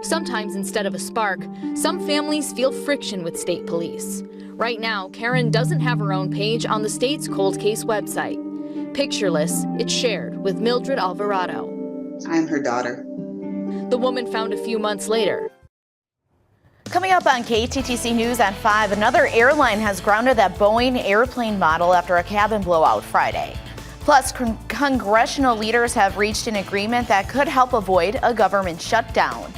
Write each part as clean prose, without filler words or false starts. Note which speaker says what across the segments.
Speaker 1: Sometimes instead of a spark, some families feel friction with state police. Right now, Karen doesn't have her own page on the state's cold case website. Pictureless, it's shared with Mildred Alvarado.
Speaker 2: I'm her daughter.
Speaker 1: The woman found a few months later.
Speaker 3: Coming up on KTTC News at 5, another airline has grounded that Boeing airplane model after a cabin blowout Friday. Plus, congressional leaders have reached an agreement that could help avoid a government shutdown.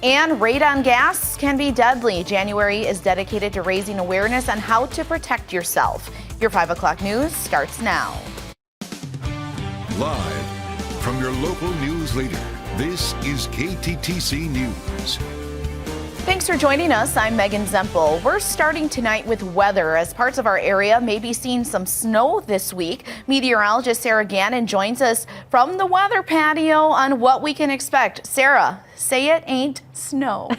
Speaker 3: And radon gas can be deadly. January is dedicated to raising awareness on how to protect yourself. Your 5 o'clock news starts now.
Speaker 4: Live from your local news leader, this is KTTC News.
Speaker 3: Thanks for joining us. I'm Megan Zempel. We're starting tonight with weather as parts of our area may be seeing some snow this week. Meteorologist Sarah Gannon joins us from the weather patio on what we can expect. Sarah, say it ain't snow.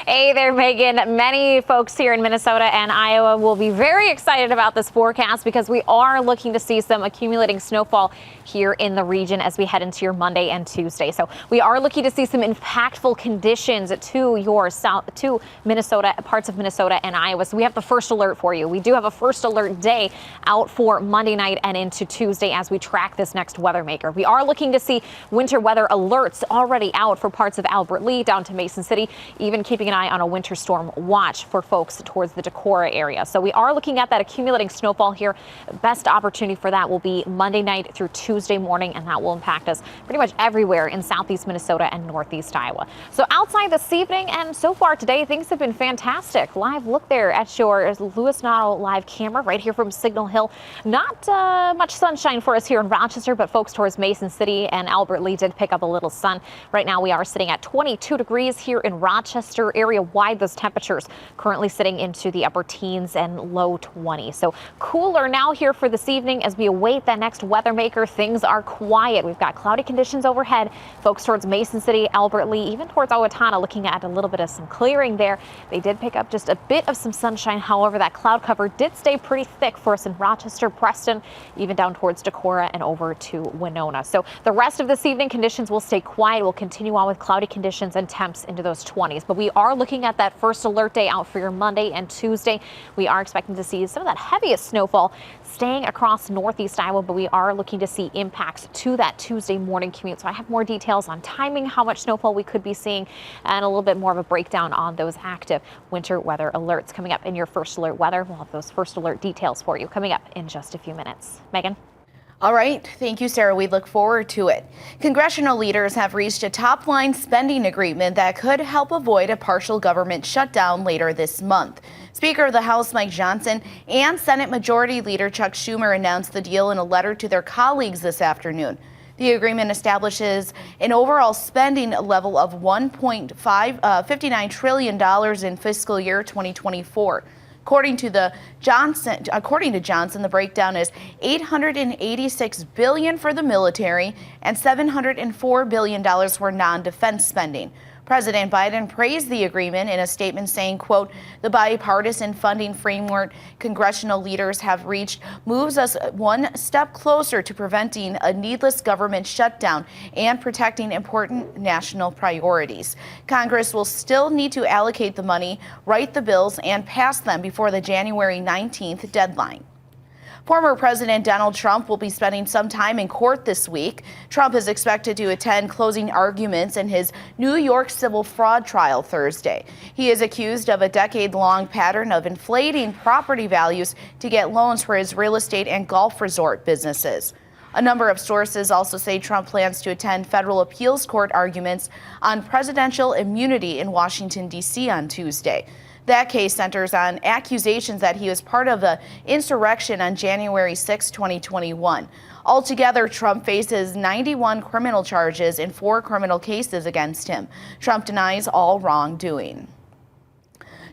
Speaker 5: Hey there, Megan. Many folks here in Minnesota and Iowa will be very excited about this forecast because we are looking to see some accumulating snowfall here in the region as we head into your Monday and Tuesday. So we are looking to see some impactful conditions to your south, to Minnesota, parts of Minnesota and Iowa. So we have the first alert for you. We do have a first alert day out for Monday night and into Tuesday as we track this next weather maker. We are looking to see winter weather alerts already out for parts of Albert Lea down to Mason City, even keeping an eye on a winter storm watch for folks towards the Decorah area. So we are looking at that accumulating snowfall here. Best opportunity for that will be Monday night through Tuesday morning, and that will impact us pretty much everywhere in southeast Minnesota and northeast Iowa. So outside this evening and so far today, things have been fantastic. Live look there at your Lewis Notto live camera right here from Signal Hill. Not much sunshine for us here in Rochester, but folks towards Mason City and Albert Lea did pick up a little sun. Right now we are sitting at 22 degrees here in Rochester. Area wide, those temperatures currently sitting into the upper teens and low 20s. So cooler now here for this evening as we await that next weather maker. Things are quiet. We've got cloudy conditions overhead. Folks towards Mason City, Albert Lea, even towards Owatonna, looking at a little bit of some clearing there. They did pick up just a bit of some sunshine. However, that cloud cover did stay pretty thick for us in Rochester, Preston, even down towards Decorah and over to Winona. So the rest of this evening, conditions will stay quiet. We'll continue on with cloudy conditions and temps into those 20s. But we are looking at that first alert day out for your Monday and Tuesday. We are expecting to see some of that heaviest snowfall staying across northeast Iowa, but we are looking to see impacts to that Tuesday morning commute. So I have more details on timing, how much snowfall we could be seeing, and a little bit more of a breakdown on those active winter weather alerts coming up in your first alert weather. We'll have those first alert details for you coming up in just a few minutes. Megan?
Speaker 3: All right. Thank you, Sarah. We look forward to it. Congressional leaders have reached a top-line spending agreement that could help avoid a partial government shutdown later this month. Speaker of the House Mike Johnson and Senate Majority Leader Chuck Schumer announced the deal in a letter to their colleagues this afternoon. The agreement establishes an overall spending level of $1.59 trillion in fiscal year 2024. According to Johnson, the breakdown is $886 billion for the military and $704 billion for non-defense spending. President Biden praised the agreement in a statement saying, quote, "The bipartisan funding framework congressional leaders have reached moves us one step closer to preventing a needless government shutdown and protecting important national priorities. Congress will still need to allocate the money, write the bills, and pass them before the January 19th deadline." Former President Donald Trump will be spending some time in court this week. Trump is expected to attend closing arguments in his New York civil fraud trial Thursday. He is accused of a decade-long pattern of inflating property values to get loans for his real estate and golf resort businesses. A number of sources also say Trump plans to attend federal appeals court arguments on presidential immunity in Washington, D.C. on Tuesday. That case centers on accusations that he was part of the insurrection on January 6, 2021. Altogether, Trump faces 91 criminal charges and 4 criminal cases against him. Trump denies all wrongdoing.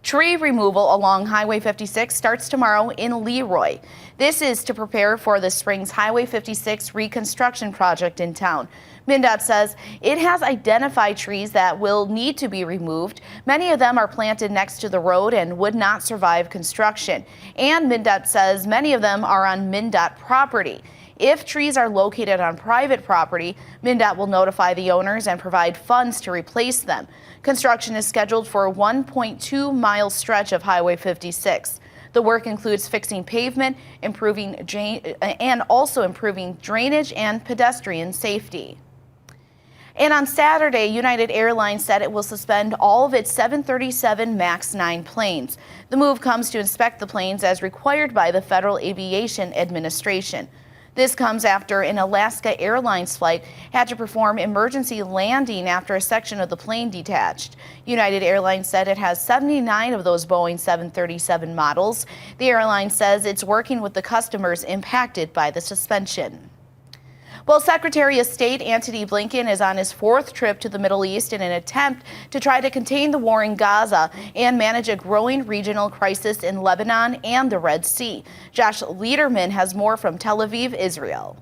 Speaker 3: Tree removal along Highway 56 starts tomorrow in Leroy. This is to prepare for the spring's Highway 56 reconstruction project in town. MnDOT says it has identified trees that will need to be removed. Many of them are planted next to the road and would not survive construction. And MnDOT says many of them are on MnDOT property. If trees are located on private property, MnDOT will notify the owners and provide funds to replace them. Construction is scheduled for a 1.2-mile stretch of Highway 56. The work includes fixing pavement, improving drainage and pedestrian safety. And on Saturday, United Airlines said it will suspend all of its 737 MAX 9 planes. The move comes to inspect the planes as required by the Federal Aviation Administration. This comes after an Alaska Airlines flight had to perform emergency landing after a section of the plane detached. United Airlines said it has 79 of those Boeing 737 models. The airline says it's working with the customers impacted by the suspension. Well, Secretary of State Antony Blinken is on his fourth trip to the Middle East in an attempt to try to contain the war in Gaza and manage a growing regional crisis in Lebanon and the Red Sea. Josh Lederman has more from Tel Aviv, Israel.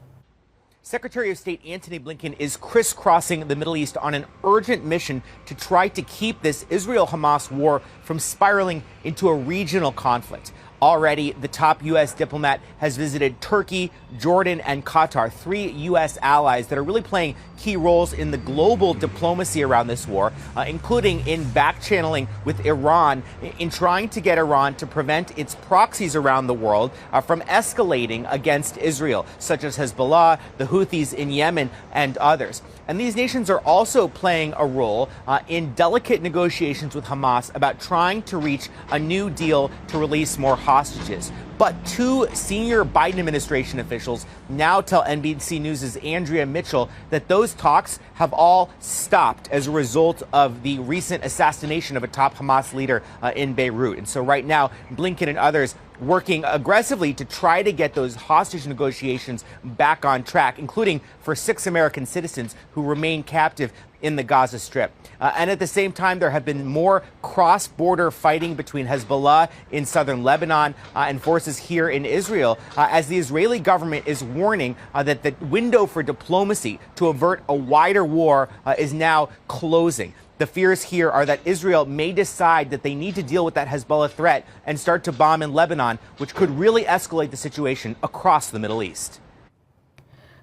Speaker 2: Secretary of State Antony Blinken is crisscrossing the Middle East on an urgent mission to try to keep this Israel-Hamas war from spiraling into a regional conflict. Already, the top U.S. diplomat has visited Turkey, Jordan, and Qatar, 3 U.S. allies that are really playing key roles in the global diplomacy around this war, including in back-channeling with Iran, in trying to get Iran to prevent its proxies around the world from escalating against Israel, such as Hezbollah, the Houthis in Yemen, and others. And these nations are also playing a role in delicate negotiations with Hamas about trying to reach a new deal to release more hostages. But 2 senior Biden administration officials now tell NBC News' Andrea Mitchell that those talks have all stopped as a result of the recent assassination of a top Hamas leader in Beirut. And so right now, Blinken and others working aggressively to try to get those hostage negotiations back on track, including for 6 American citizens who remain captive in the Gaza Strip. And at the same time, there have been more cross-border fighting between Hezbollah in southern Lebanon and forces here in Israel, as the Israeli government is warning that the window for diplomacy to avert a wider war is now closing. The fears here are that Israel may decide that they need to deal with that Hezbollah threat and start to bomb in Lebanon, which could really escalate the situation across the Middle East.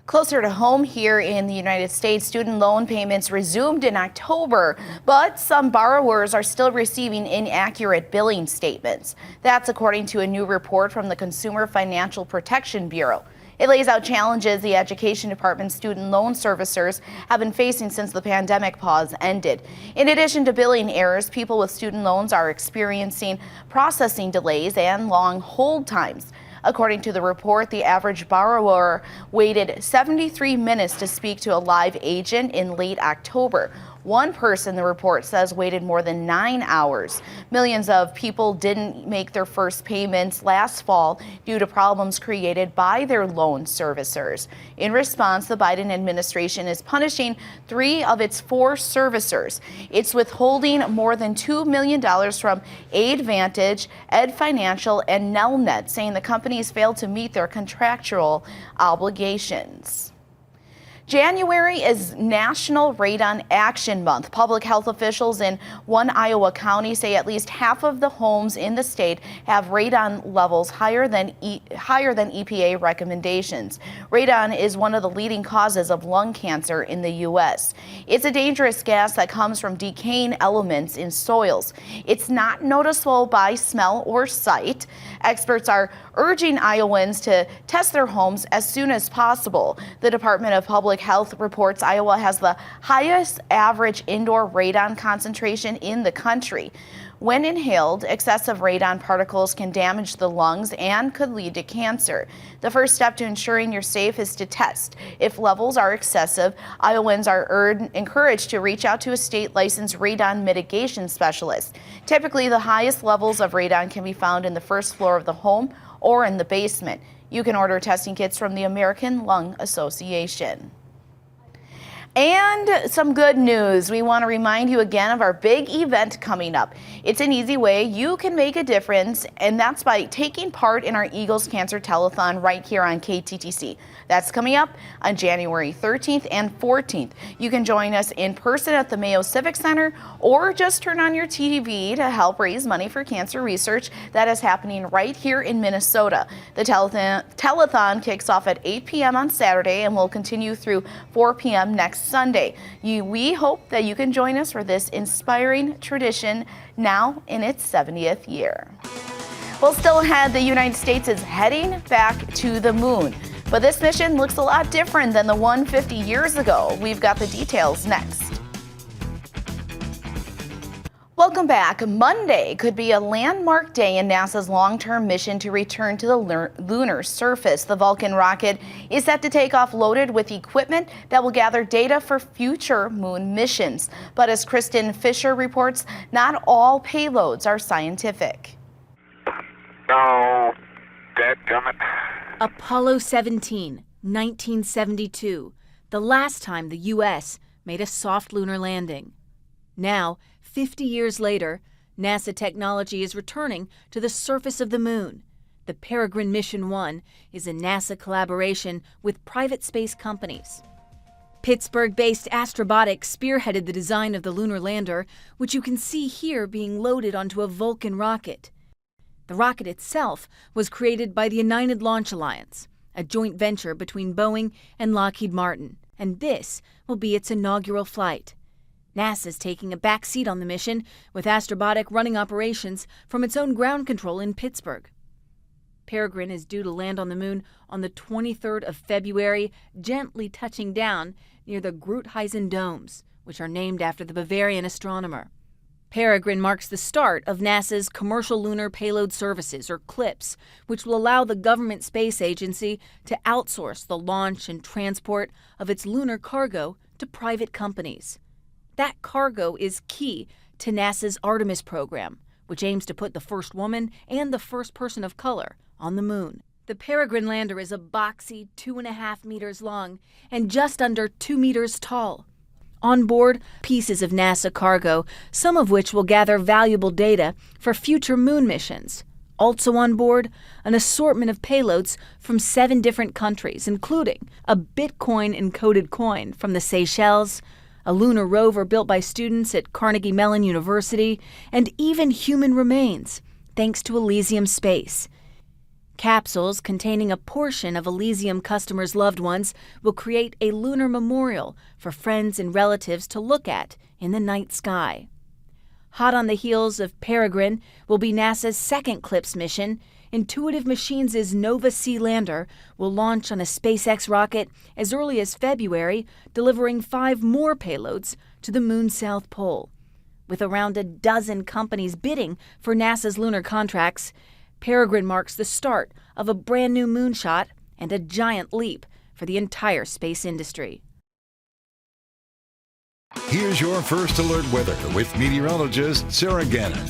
Speaker 3: Closer to home here in the United States, student loan payments resumed in October, but some borrowers are still receiving inaccurate billing statements. That's according to a new report from the Consumer Financial Protection Bureau. It lays out challenges the Education Department's student loan servicers have been facing since the pandemic pause ended. In addition to billing errors, people with student loans are experiencing processing delays and long hold times. According to the report, the average borrower waited 73 minutes to speak to a live agent in late October. One person, the report says, waited more than 9 hours. Millions of people didn't make their first payments last fall due to problems created by their loan servicers. In response, the Biden administration is punishing 3 of its 4 servicers. It's withholding more than $2 million from AidVantage, Ed Financial, and Nelnet, saying the companies failed to meet their contractual obligations. January is National Radon Action Month. Public health officials in one Iowa county say at least half of the homes in the state have radon levels higher than EPA recommendations. Radon is one of the leading causes of lung cancer in the U.S. It's a dangerous gas that comes from decaying elements in soils. It's not noticeable by smell or sight. Experts are urging Iowans to test their homes as soon as possible. The Department of Public Health reports Iowa has the highest average indoor radon concentration in the country. When inhaled, excessive radon particles can damage the lungs and could lead to cancer. The first step to ensuring you're safe is to test. If levels are excessive, Iowans are encouraged to reach out to a state-licensed radon mitigation specialist. Typically, the highest levels of radon can be found in the first floor of the home or in the basement. You can order testing kits from the American Lung Association. And some good news. We want to remind you again of our big event coming up. It's an easy way you can make a difference, and that's by taking part in our Eagles Cancer Telethon right here on KTTC. That's coming up on January 13th and 14th. You can join us in person at the Mayo Civic Center or just turn on your TV to help raise money for cancer research that is happening right here in Minnesota. The telethon kicks off at 8 p.m. on Saturday and will continue through 4 p.m. next Sunday. We hope that you can join us for this inspiring tradition now in its 70th year. Well, still ahead, the United States is heading back to the moon. But this mission looks a lot different than the one 50 years ago. We've got the details next. Welcome back. Monday could be a landmark day in NASA's long-term mission to return to the lunar surface. The Vulcan rocket is set to take off loaded with equipment that will gather data for future moon missions. But as Kristen Fisher reports, not all payloads are scientific.
Speaker 6: No, dadgummit.
Speaker 7: Apollo 17, 1972, the last time the U.S. made a soft lunar landing. Now, 50 years later, NASA technology is returning to the surface of the moon. The Peregrine Mission 1 is a NASA collaboration with private space companies. Pittsburgh-based Astrobotics spearheaded the design of the lunar lander, which you can see here being loaded onto a Vulcan rocket. The rocket itself was created by the United Launch Alliance, a joint venture between Boeing and Lockheed Martin, and this will be its inaugural flight. NASA's taking a back seat on the mission, with Astrobotic running operations from its own ground control in Pittsburgh. Peregrine is due to land on the moon on the 23rd of February, gently touching down near the Gruithuisen domes, which are named after the Bavarian astronomer. Peregrine marks the start of NASA's Commercial Lunar Payload Services, or CLPS, which will allow the government space agency to outsource the launch and transport of its lunar cargo to private companies. That cargo is key to NASA's Artemis program, which aims to put the first woman and the first person of color on the moon. The Peregrine lander is a boxy 2.5 meters long and just under 2 meters tall. On board, pieces of NASA cargo, some of which will gather valuable data for future moon missions. Also on board, an assortment of payloads from 7 different countries, including a Bitcoin-encoded coin from the Seychelles, a lunar rover built by students at Carnegie Mellon University, and even human remains, thanks to Elysium Space. Capsules containing a portion of Elysium customers' loved ones will create a lunar memorial for friends and relatives to look at in the night sky. Hot on the heels of Peregrine will be NASA's second CLPS mission. Intuitive Machines' Nova-C lander will launch on a SpaceX rocket as early as February, delivering 5 more payloads to the moon's south pole. With around a dozen companies bidding for NASA's lunar contracts, Peregrine marks the start of a brand new moonshot and a giant leap for the entire space industry.
Speaker 4: Here's your first alert weather with meteorologist Sarah Gannon.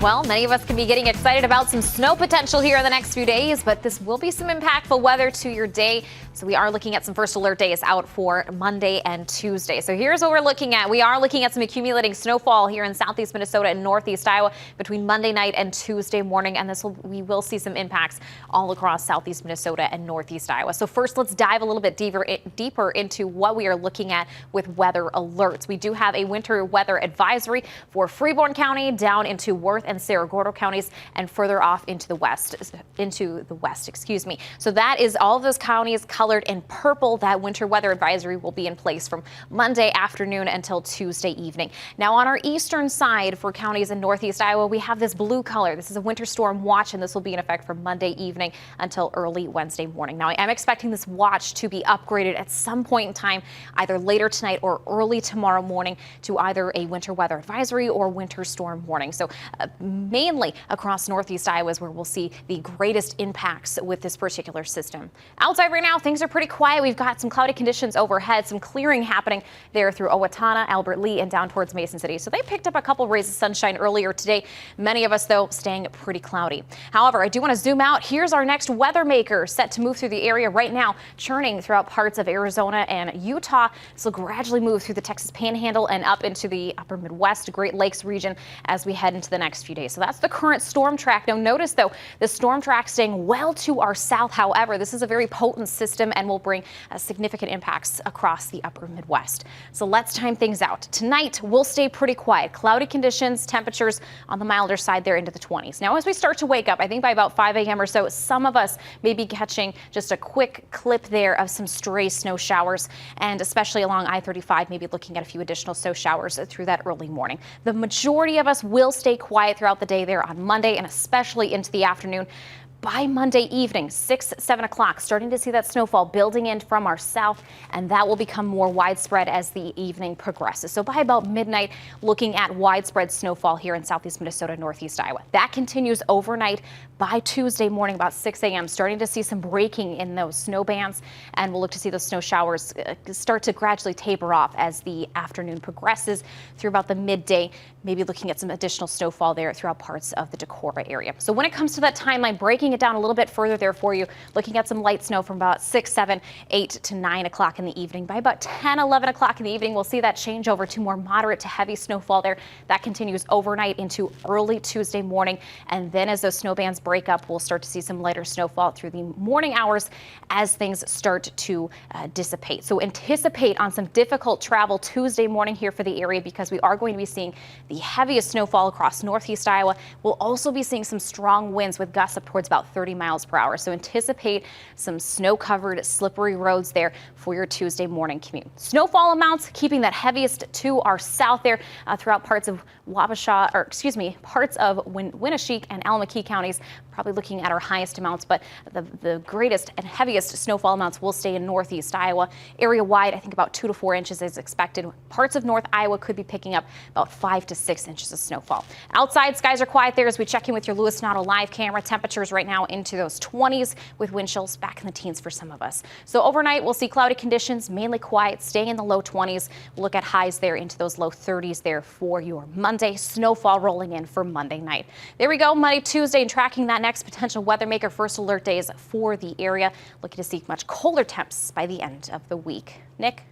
Speaker 5: Well, many of us can be getting excited about some snow potential here in the next few days, but this will be some impactful weather to your day. So we are looking at some first alert days out for Monday and Tuesday. So here's what we're looking at. We are looking at some accumulating snowfall here in southeast Minnesota and northeast Iowa between Monday night and Tuesday morning. And we will see some impacts all across southeast Minnesota and northeast Iowa. So first, let's dive a little bit deeper into what we are looking at with weather alerts. We do have a winter weather advisory for Freeborn County down into Worth and Cerro Gordo counties and further off into the west, excuse me. So that is all of those counties colored in purple. That winter weather advisory will be in place from Monday afternoon until Tuesday evening. Now on our eastern side for counties in northeast Iowa, we have this blue color. This is a winter storm watch, and this will be in effect from Monday evening until early Wednesday morning. Now I am expecting this watch to be upgraded at some point in time, either later tonight or early tomorrow morning, to either a winter weather advisory or winter storm warning. So mainly across northeast Iowa is where we'll see the greatest impacts with this particular system. Outside right now, things are pretty quiet. We've got some cloudy conditions overhead, some clearing happening there through Owatonna, Albert Lee, and down towards Mason City. So they picked up a couple rays of sunshine earlier today. Many of us, though, staying pretty cloudy. However, I do want to zoom out. Here's our next weather maker set to move through the area right now, churning throughout parts of Arizona and Utah. This will gradually move through the Texas Panhandle and up into the upper Midwest, Great Lakes region as we head into the next few days. So that's the current storm track. Now notice, though, the storm track staying well to our south. However, this is a very potent system and will bring significant impacts across the upper Midwest. So let's time things out. Tonight, we'll stay pretty quiet. Cloudy conditions, temperatures on the milder side there into the 20s. Now, as we start to wake up, I think by about 5 a.m. or so, some of us may be catching just a quick clip there of some stray snow showers, and especially along I-35, maybe looking at a few additional snow showers through that early morning. The majority of us will stay quiet throughout the day there on Monday and especially into the afternoon. By Monday evening, 6, 7 o'clock, starting to see that snowfall building in from our south, and that will become more widespread as the evening progresses. So by about midnight, looking at widespread snowfall here in southeast Minnesota, northeast Iowa. That continues overnight. By Tuesday morning, about 6 a.m., starting to see some breaking in those snow bands, and we'll look to see those snow showers start to gradually taper off as the afternoon progresses through about the midday, maybe looking at some additional snowfall there throughout parts of the Decorah area. So when it comes to that timeline, breaking it down a little bit further there for you, looking at some light snow from about 6, 7, 8 to 9 o'clock in the evening. By about 10, 11 o'clock in the evening, we'll see that change over to more moderate to heavy snowfall there. That continues overnight into early Tuesday morning. And then as those snow bands break up, we'll start to see some lighter snowfall through the morning hours as things start to dissipate. So anticipate on some difficult travel Tuesday morning here for the area, because we are going to be seeing the heaviest snowfall across northeast Iowa. We'll also be seeing some strong winds with gusts up towards about 30 miles per hour. So anticipate some snow-covered, slippery roads there for your Tuesday morning commute. Snowfall amounts keeping that heaviest to our south there throughout parts of parts of Winneshiek and Alameda counties. Probably looking at our highest amounts, but the greatest and heaviest snowfall amounts will stay in northeast Iowa. Area-wide, I think about 2 to 4 inches is expected. Parts of North Iowa could be picking up about 5 to 6 inches of snowfall. Outside, skies are quiet there as we check in with your Lewis Notto live camera. Temperatures right now into those 20s with wind chills back in the teens for some of us. So overnight, we'll see cloudy conditions, mainly quiet, staying in the low 20s. We'll look at highs there into those low 30s there for your Monday. Snowfall rolling in for Monday night. There we go, Monday, Tuesday, and tracking that next potential weather maker first alert days for the area. Looking to see much colder temps by the end of the week. Nick?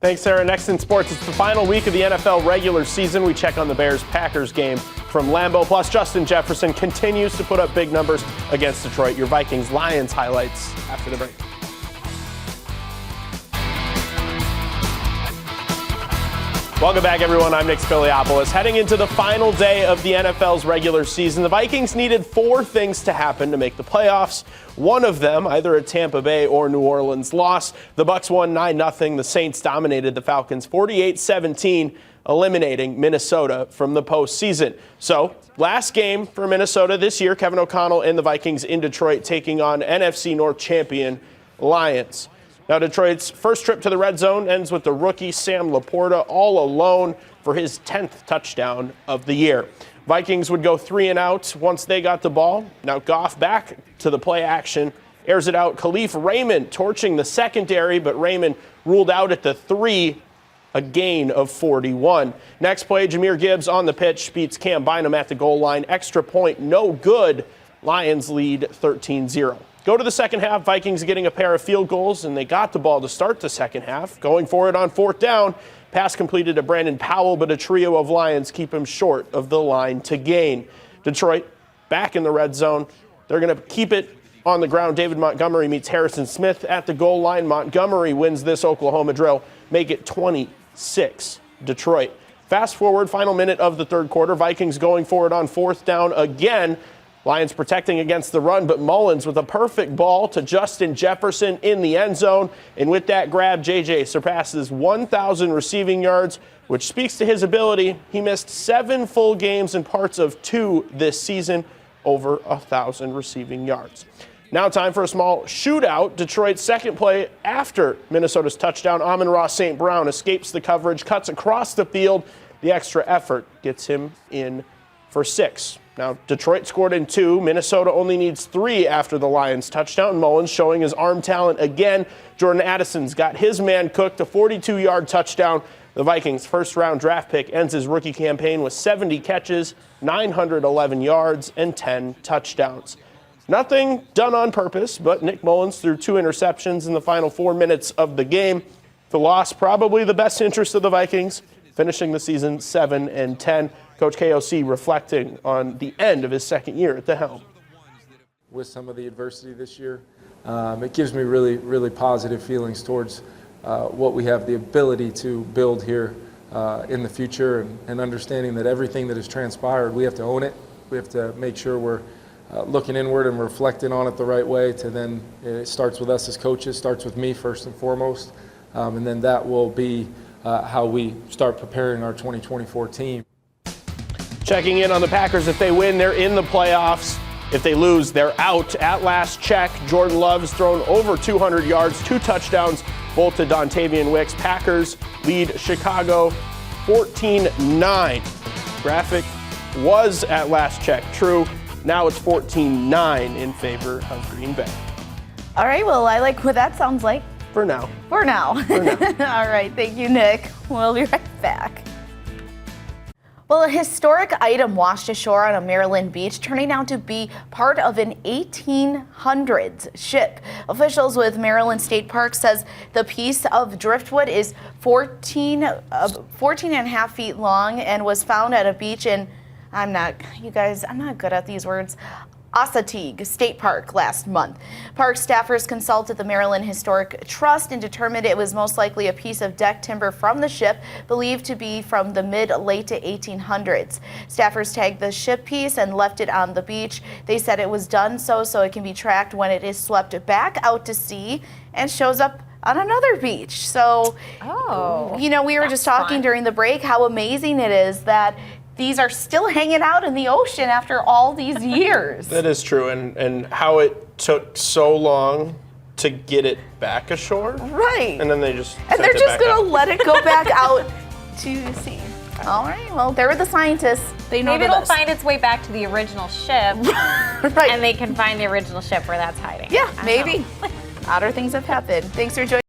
Speaker 8: Thanks, Sarah. Next in sports, it's the final week of the NFL regular season. We check on the Bears-Packers game from Lambeau. Plus, Justin Jefferson continues to put up big numbers against Detroit. Your Vikings-Lions highlights after the break. Welcome back, everyone. I'm Nick Spiliopoulos. Heading into the final day of the NFL's regular season, the Vikings needed 4 things to happen to make the playoffs. One of them, either a Tampa Bay or New Orleans loss. The Bucs won 9-0. The Saints dominated the Falcons 48-17, eliminating Minnesota from the postseason. So, last game for Minnesota this year, Kevin O'Connell and the Vikings in Detroit taking on NFC North champion Lions. Now, Detroit's first trip to the red zone ends with the rookie Sam Laporta all alone for his 10th touchdown of the year. Vikings would go 3 and out once they got the ball. Now Goff back to the play action, airs it out. Khalif Raymond torching the secondary, but Raymond ruled out at the 3, a gain of 41. Next play, Jahmyr Gibbs on the pitch beats Cam Bynum at the goal line. Extra point, no good. Lions lead 13-0. Go to the second half, Vikings getting a pair of field goals, and they got the ball to start the second half. Going for it on 4th down, pass completed to Brandon Powell, but a trio of Lions keep him short of the line to gain. Detroit back in the red zone. They're going to keep it on the ground. David Montgomery meets Harrison Smith at the goal line. Montgomery wins this Oklahoma drill, make it 26 Detroit. Fast forward, final minute of the third quarter. Vikings going for it on 4th down again. Lions protecting against the run, but Mullins with a perfect ball to Justin Jefferson in the end zone. And with that grab, JJ surpasses 1,000 receiving yards, which speaks to his ability. He missed 7 full games and parts of 2 this season, over 1,000 receiving yards. Now time for a small shootout. Detroit's second play after Minnesota's touchdown. Amon-Ra St. Brown escapes the coverage, cuts across the field. The extra effort gets him in for 6. Now, Detroit scored in 2. Minnesota only needs 3 after the Lions touchdown. Mullins showing his arm talent again. Jordan Addison's got his man cooked, a 42-yard touchdown. The Vikings' first-round draft pick ends his rookie campaign with 70 catches, 911 yards, and 10 touchdowns. Nothing done on purpose, but Nick Mullins threw 2 interceptions in the final 4 minutes of the game. The loss probably the best interest of the Vikings, finishing the season 7-10. Coach KOC reflecting on the end of his second year at the helm.
Speaker 9: With some of the adversity this year, it gives me really, really positive feelings towards what we have the ability to build here in the future, and understanding that everything that has transpired, we have to own it. We have to make sure we're looking inward and reflecting on it the right way. To then, it starts with us as coaches, starts with me first and foremost, and then that will be how we start preparing our 2024 team.
Speaker 8: Checking in on the Packers. If they win, they're in the playoffs. If they lose, they're out. At last check, Jordan Love's thrown over 200 yards, 2 touchdowns, both to Dontavian Wicks. Packers lead Chicago 14-9. Graphic was at last check true. Now it's 14-9 in favor of Green Bay.
Speaker 3: All right, well, I like what that sounds like.
Speaker 8: For now.
Speaker 3: For now.
Speaker 8: For now.
Speaker 3: All right, thank you, Nick. We'll be right back. Well, a historic item washed ashore on a Maryland beach, turning out to be part of an 1800s ship. Officials with Maryland State Park says the piece of driftwood is 14 and a half feet long and was found at a beach in, I'm not good at these words, Assateague State Park last month. Park staffers consulted the Maryland Historic Trust and determined it was most likely a piece of deck timber from the ship, believed to be from the mid-late to 1800s. Staffers tagged the ship piece and left it on the beach. They said it was done so it can be tracked when it is swept back out to sea and shows up on another beach. So, we were just talking during the break how amazing it is that these are still hanging out in the ocean after all these years.
Speaker 8: That is true, and how it took so long to get it back ashore.
Speaker 3: Right.
Speaker 8: And then they're just
Speaker 3: going to let it go back out to sea. All right, well, they're the scientists. They know
Speaker 5: Maybe
Speaker 3: the
Speaker 5: it'll
Speaker 3: best.
Speaker 5: find its way back to the original ship,
Speaker 3: Right.
Speaker 5: and they can find the original ship where that's hiding.
Speaker 3: Yeah, maybe. Odder things have happened. Thanks for joining